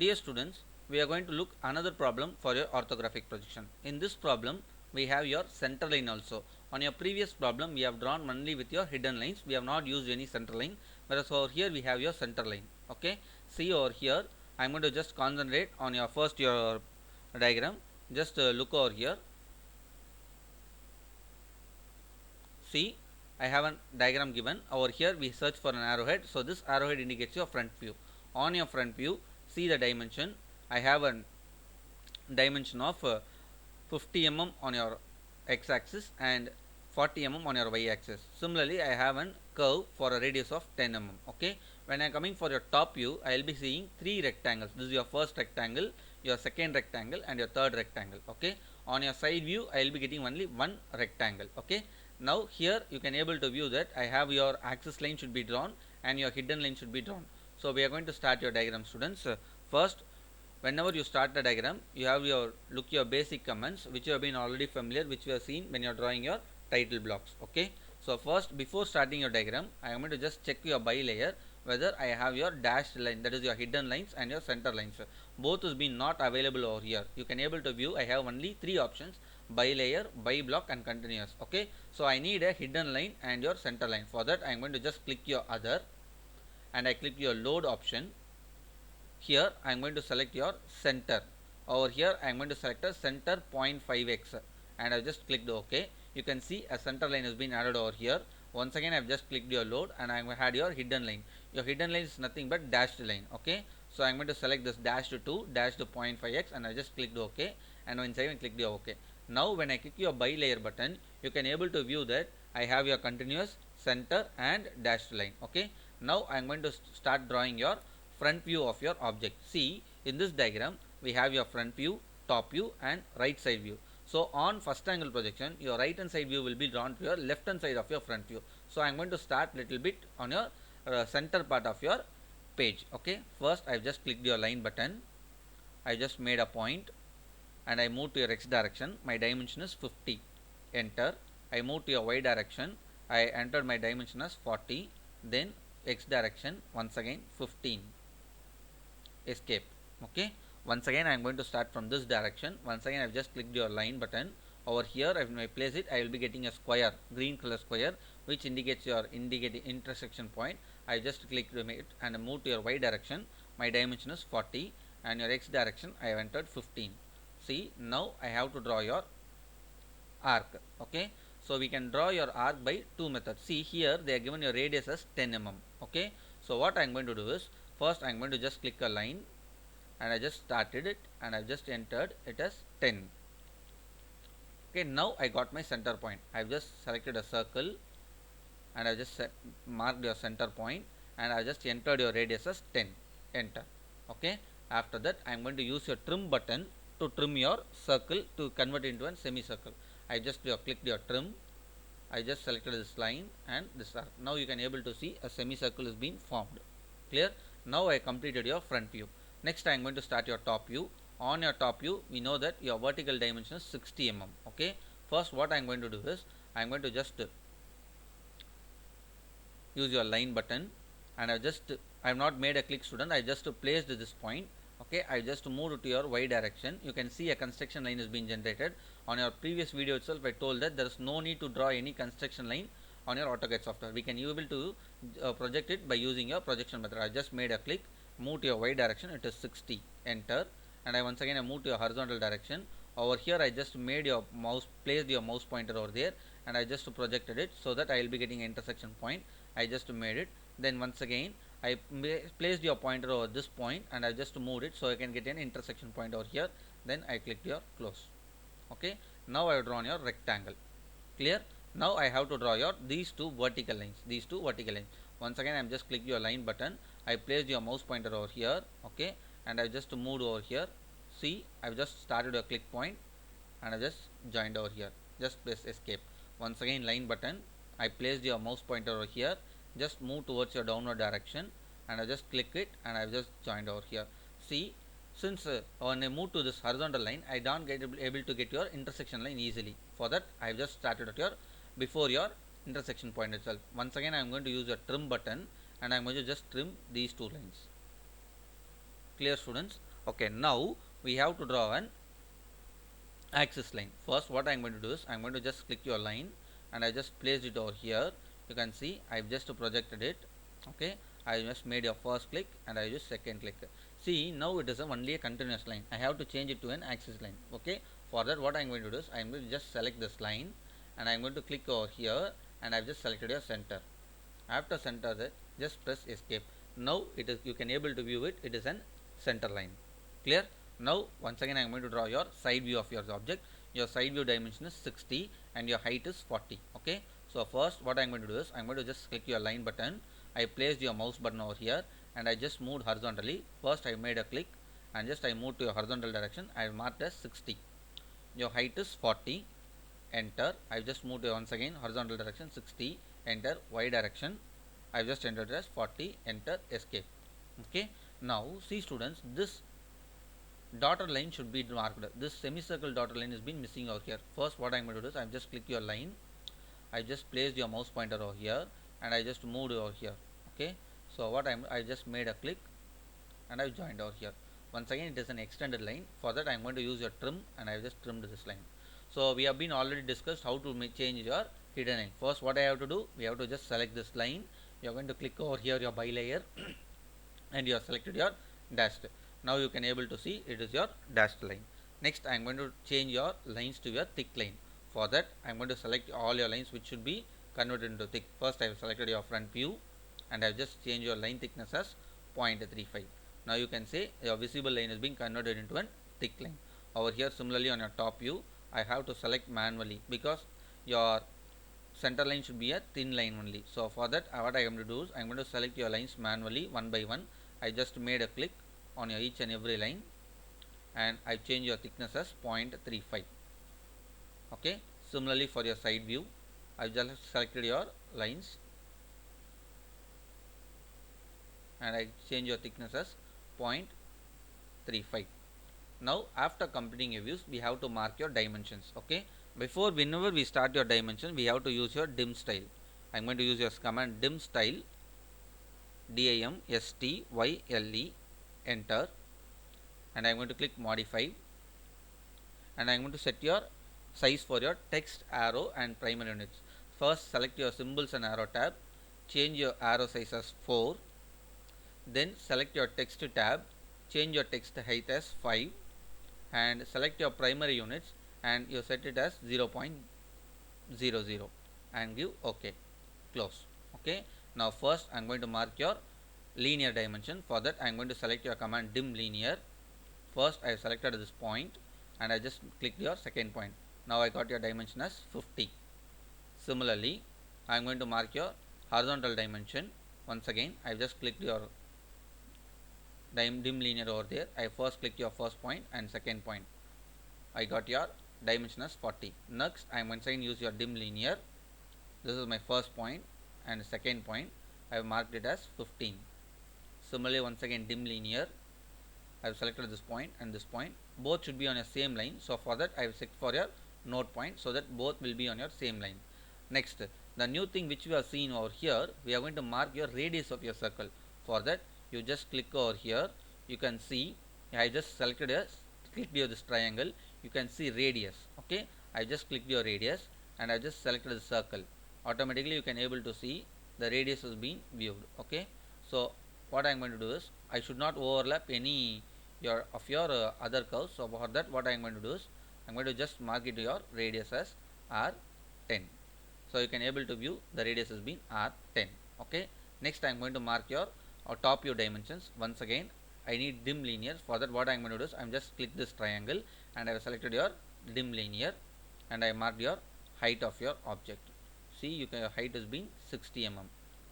Dear students, we are going to look another problem for your orthographic projection. In this problem, we have your center line also. On your previous problem, we have drawn only with your hidden lines. We have not used any center line. Whereas over here, we have your center line. Okay. See over here, I am going to just concentrate on your your diagram. Just look over here. See, I have a diagram given. Over here, we search for an arrowhead. So this arrowhead indicates your front view. On your front view, see the dimension. I have a dimension of 50 mm on your x-axis and 40 mm on your y-axis. Similarly, I have a curve for a radius of 10 mm. Okay. When I am coming for your top view, I will be seeing three rectangles. This is your first rectangle, your second rectangle, and your third rectangle. Okay. On your side view, I will be getting only one rectangle. Okay. Now here you can able to view that I have your axis line should be drawn and your hidden line should be drawn. So we are going to start your diagram, students. First, whenever you start the diagram, you have your basic comments which you have been already familiar, which you have seen when you are drawing your title blocks. Okay. So first, before starting your diagram, I am going to just check your bilayer whether I have your dashed line, that is your hidden lines, and your center lines. Both is been not available over here. You can able to view I have only three options: bilayer, by block, and continuous. Okay. So I need a hidden line and your center line. For that, I am going to just click your other, and I click your load option. Here I am going to select your center. Over here I am going to select a center 0.5x, and I have just clicked OK. You can see a center line has been added over here. Once again I have just clicked your load, and I have had your hidden line. Your hidden line is nothing but dashed line. Okay. So I am going to select this dashed 2 dashed 0.5x, and I just clicked OK, and once again clicked your OK. Now when I click your bilayer button, you can able to view that I have your continuous, center, and dashed line. Okay. Now I am going to start drawing your front view of your object. See, in this diagram we have your front view, top view, and right side view. So on first angle projection, your right hand side view will be drawn to your left hand side of your front view. So I am going to start little bit on your center part of your page. Okay. First I have just clicked your line button. I just made a point, and I move to your x direction. My dimension is 50. Enter. I move to your y direction. I entered my dimension as 40. Then x direction, once again 15. Escape. Okay. Once again I am going to start from this direction. Once again I have just clicked your line button. Over here, when I place it, I will be getting a square, green color square, which indicates your intersection point. I just click it and move to your y direction. My dimension is 40, and your x direction I have entered 15. See, now I have to draw your arc. Okay. So we can draw your arc by two methods. See, here they are given your radius as 10 mm. Okay. So what I am going to do is, first I am going to just click a line, and I just started it, and I just entered it as 10. Okay. Now I got my center point. I have just selected a circle, and I just marked your center point, and I just entered your radius as 10. Enter. Okay. After that, I am going to use your trim button to trim your circle to convert it into a semicircle. I just clicked your trim. I just selected this line and this arc. Now you can able to see a semicircle is being formed. Clear? Now I completed your front view. Next I am going to start your top view. On your top view, we know that your vertical dimension is 60 mm. Okay. First what I am going to do is, I am going to just use your line button, and I have not made a click, student. I just placed this point. Okay. I just moved to your y direction. You can see a construction line is being generated. On your previous video itself, I told that there is no need to draw any construction line on your AutoCAD software. We can able to project it by using your projection method. I just made a click, move to your y direction, it is 60. Enter. And I once again I move to your horizontal direction. Over here I just made your placed your mouse pointer over there, and I just projected it so that I will be getting an intersection point. I just made it. Then once again I placed your pointer over this point, and I just moved it so I can get an intersection point over here. Then I clicked your close. Okay. Now I have drawn your rectangle. Clear? Now I have to draw your these two vertical lines. Once again I am just click your line button. I placed your mouse pointer over here. Okay. And I just moved over here. See, I have just started a click point, and I just joined over here. Just press escape. Once again line button. I placed your mouse pointer over here. Just move towards your downward direction, and I just click it, and I have just joined over here. See, since when I move to this horizontal line, I don't get able to get your intersection line easily. For that, I have just started at your before your intersection point itself. Once again I am going to use a trim button, and I am going to just trim these two lines. Clear, students? Okay, now we have to draw an axis line. First, what I'm going to do is I'm going to just click your line and I just placed it over here. You can see I've just projected it. Okay, I just made your first click and I just second click. See, now it is only a continuous line. I have to change it to an axis line. Okay, for that what I'm going to do is I'm going to just select this line and I'm going to click over here and I've just selected your center. After center that, just press escape. Now it is, you can able to view it. It is an center line. Clear? Now once again I am going to draw your side view of your object. Your side view dimension is 60 and your height is 40. Okay. So first what I am going to do is I am going to just click your line button. I placed your mouse button over here and I just moved horizontally. First I made a click and just I moved to your horizontal direction. I marked as 60. Your height is 40. Enter. I just moved to once again horizontal direction 60. Enter. Y direction I just entered as 40. Enter. Escape. Okay. Now see students, this dotted line should be marked. This semicircle dotted line has been missing over here. First what I am going to do is I just click your line. I just placed your mouse pointer over here and I just moved over here. Okay. So what I just made a click and I joined over here. Once again it is an extended line. For that I am going to use your trim and I have just trimmed this line. So we have been already discussed how to change your hidden line. First what I have to do, we have to just select this line. You are going to click over here your bilayer and you have selected your dashed. Now you can able to see it is your dashed line. Next I am going to change your lines to your thick line. For that I am going to select all your lines which should be converted into thick. First I have selected your front view and I have just changed your line thickness as 0.35. Now you can say your visible line is being converted into a thick line. Over here similarly on your top view I have to select manually because your center line should be a thin line only. So for that what I am going to do is I am going to select your lines manually one by one. I just made a click on your each and every line and I change your thickness as 0.35. Okay. Similarly for your side view I just selected your lines and I change your thickness as 0.35. Now after completing your views we have to mark your dimensions. Okay. Before whenever we start your dimension we have to use your dim style. I am going to use your command dim style, DIMSTYLE, enter, and I am going to click modify and I am going to set your size for your text, arrow and primary units. First select your symbols and arrow tab, change your arrow size as 4, then select your text tab, change your text height as 5 and select your primary units and you set it as 0.00 and give OK, close. Okay. Now first I am going to mark your linear dimension. For that I am going to select your command dim linear. First I have selected this point and I just clicked your second point. Now I got your dimension as 50. Similarly I am going to mark your horizontal dimension. Once again I have just clicked your dim linear over there. I first click your first point and second point. I got your dimension as 40. Next I am once again use your dim linear. This is my first point and second point. I have marked it as 15. Similarly once again dim linear. I have selected this point and this point. Both should be on a same line. So for that I have set for your node point so that both will be on your same line. Next, the new thing which we have seen over here, we are going to mark your radius of your circle. For that you just click over here. You can see I just selected a clicked your this triangle. You can see radius. Okay, I just clicked your radius and I just selected the circle. Automatically you can able to see the radius has been viewed. Okay, so what I am going to do is I should not overlap any your other curves. So for that what I am going to do is I am going to just mark it to your radius as R10. So you can able to view the radius has been R10. Okay. Next I am going to mark your top view dimensions. Once again I need dim linear. For that what I am going to do is I am just click this triangle and I have selected your dim linear and I marked your height of your object. See, your height has been 60 mm.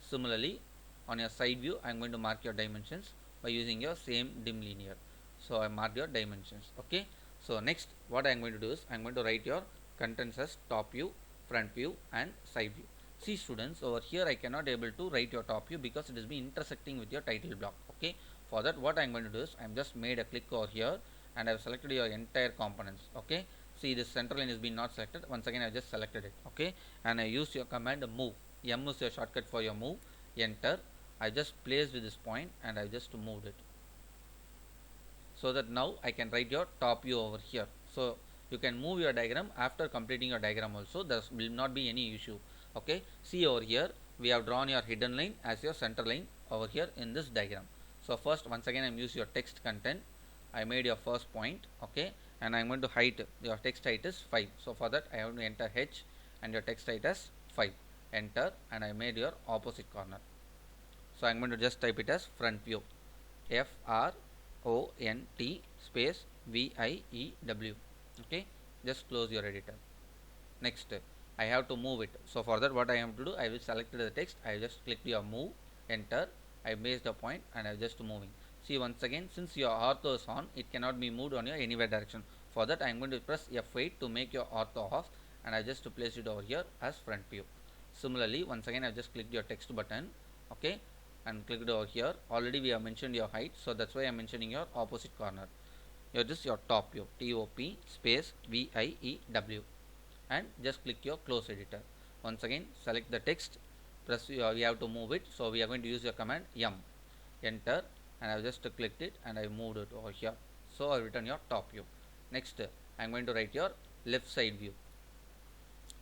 Similarly on your side view I am going to mark your dimensions by using your same dim linear. So I marked your dimensions. Okay. So next what I am going to do is I am going to write your contents as top view, front view and side view. See students, over here I cannot able to write your top view because it has been intersecting with your title block. Okay. For that what I am going to do is I am just made a click over here and I have selected your entire components. Okay. See, this center line has been not selected. Once again I have just selected it. Okay. And I use your command move. M is your shortcut for your move. Enter. I just placed this point and I just moved it. so that now I can write your top view over here. So you can move your diagram after completing your diagram also, there will not be any issue. Okay, see over here we have drawn your hidden line as your center line over here in this diagram. So first, once again, I'm use your text content. I made your first point, okay, and I'm going to height, your text height is 5. So for that I have to enter H and your text height as 5. Enter, and I made your opposite corner. So I'm going to just type it as front view. FRONT space VIEW. Okay, just close your editor. Next, I have to move it. So for that, what I have to do, I will select the text. I just click your move, enter. I base the point and I just moving. See, once again, since your ortho is on, it cannot be moved on your anywhere direction. For that, I am going to press F8 to make your ortho off, and I just to place it over here as front view. Similarly, once again, I just clicked your text button, okay, and clicked over here. Already we have mentioned your height, so that's why I am mentioning your opposite corner. Here, this is your top view, TOP space VIEW, and just click your close editor. Once again, select the text, press we have to move it, so we are going to use your command M, enter, and I have just clicked it and I moved it over here. So I written your top view. Next, I am going to write your left side view.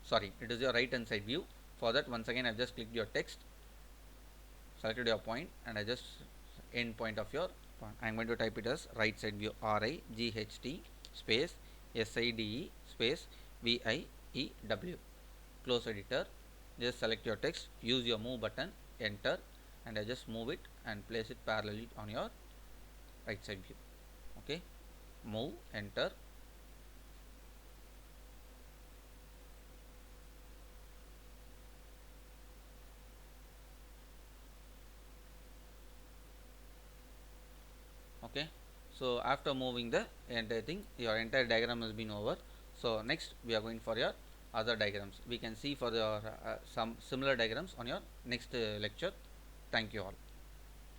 Sorry, it is your right hand side view. For that, once again, I have just clicked your text, selected your point, and I just end point of your point. I am going to type it as right side view, RIGHT space SIDE space VIEW. Close editor. Just select your text, use your move button, enter, and I just move it and place it parallelly on your right side view. Okay, move, enter. Okay, so after moving the entire thing, your entire diagram has been over. So next we are going for your other diagrams. We can see for the some similar diagrams on your next lecture. Thank you all.